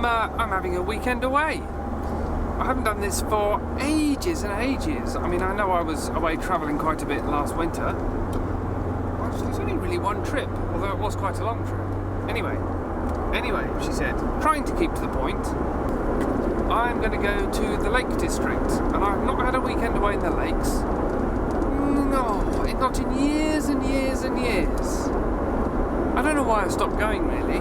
I'm having a weekend away. I haven't done this for ages and ages. I mean, I know I was away travelling quite a bit last winter. Actually, it's only really one trip, although it was quite a long trip. Anyway, she said, trying to keep to the point, I'm going to go to the Lake District, and I've not had a weekend away in the lakes. No, not in years and years and years. I don't know why I stopped going, really.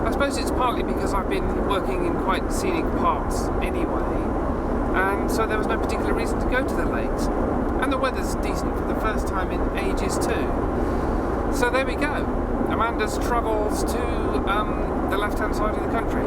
I suppose it's partly because I've been working in quite scenic parts anyway, and so there was no particular reason to go to the lakes. And the weather's decent for the first time in ages too. So there we go. Amanda's travels to the left-hand side of the country.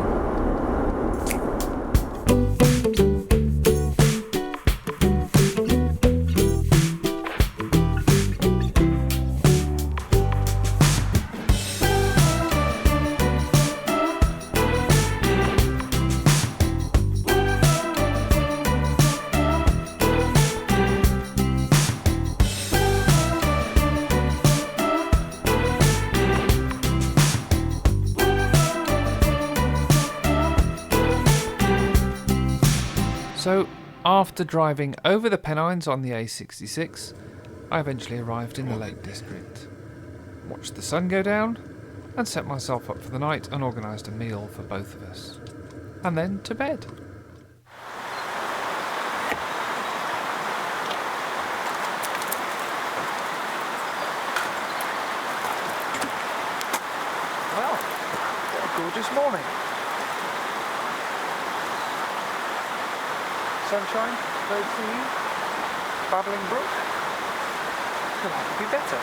So, after driving over the Pennines on the A66, I eventually arrived in the Lake District, watched the sun go down, and set myself up for the night and organised a meal for both of us. And then to bed. Well, what a gorgeous morning. Sunshine, bird singing, babbling brook. Could hardly be better.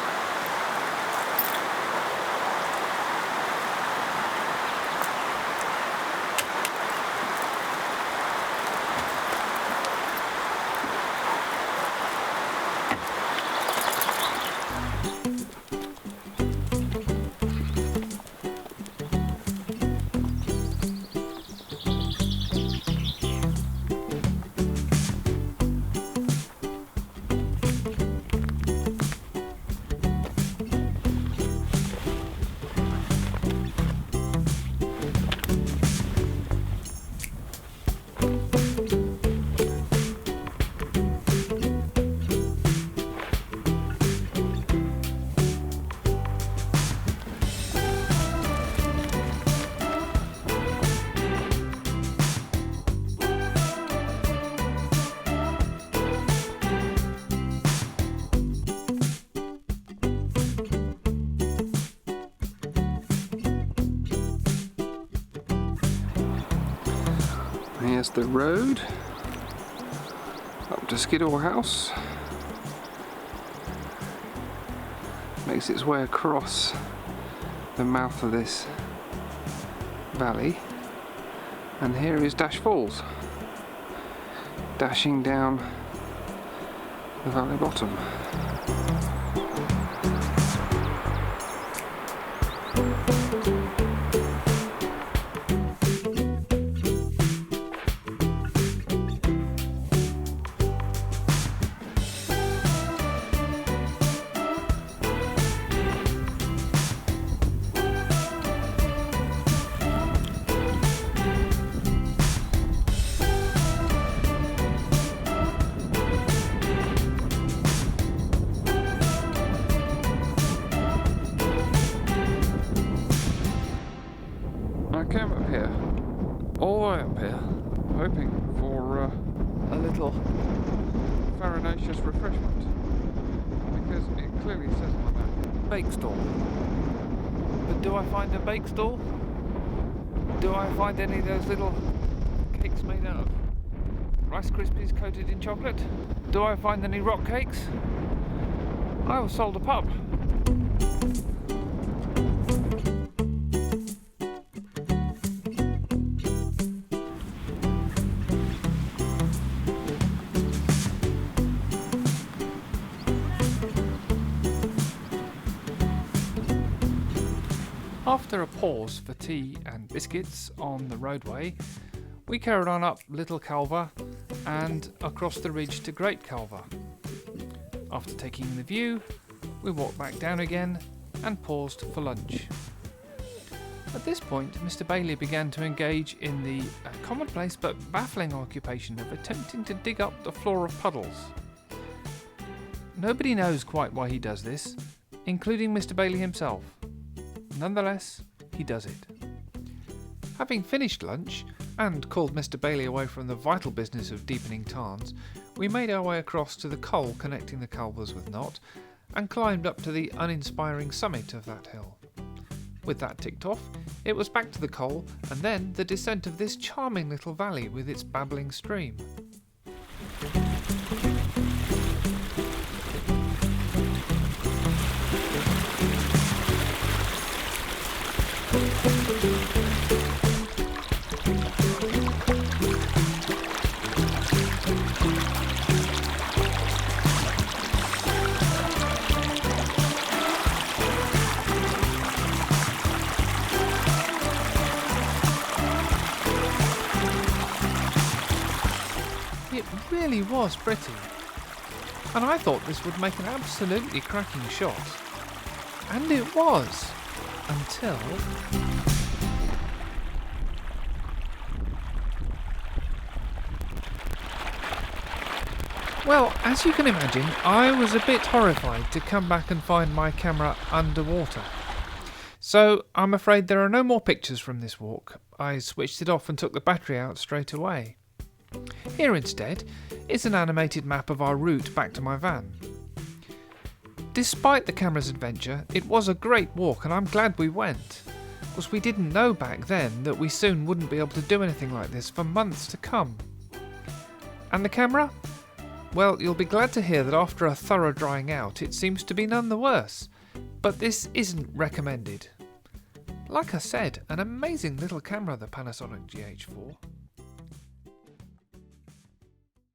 Here's the road up to Skiddaw House. Makes its way across the mouth of this valley, and here is Dash Falls, dashing down the valley bottom. I came up here, all the way up here, hoping for a little farinaceous refreshment, because it clearly says on the map, bake stall. But do I find a bake stall? Do I find any of those little cakes made out of Rice Krispies coated in chocolate? Do I find any rock cakes? I was sold a pub. After a pause for tea and biscuits on the roadway, we carried on up Little Calver and across the ridge to Great Calver. After taking the view, we walked back down again and paused for lunch. At this point, Mr. Bailey began to engage in the commonplace but baffling occupation of attempting to dig up the floor of puddles. Nobody knows quite why he does this, including Mr. Bailey himself. Nonetheless, he does it. Having finished lunch, and called Mr. Bailey away from the vital business of deepening tarns, we made our way across to the coal connecting the Culvers with Knott, and climbed up to the uninspiring summit of that hill. With that ticked off, it was back to the coal, and then the descent of this charming little valley with its babbling stream. It really was pretty, and I thought this would make an absolutely cracking shot. And it was, until... Well, as you can imagine, I was a bit horrified to come back and find my camera underwater. So I'm afraid there are no more pictures from this walk. I switched it off and took the battery out straight away. Here instead is an animated map of our route back to my van. Despite the camera's adventure, it was a great walk and I'm glad we went, because we didn't know back then that we soon wouldn't be able to do anything like this for months to come. And the camera? Well, you'll be glad to hear that after a thorough drying out, it seems to be none the worse, but this isn't recommended. Like I said, an amazing little camera, the Panasonic GH4.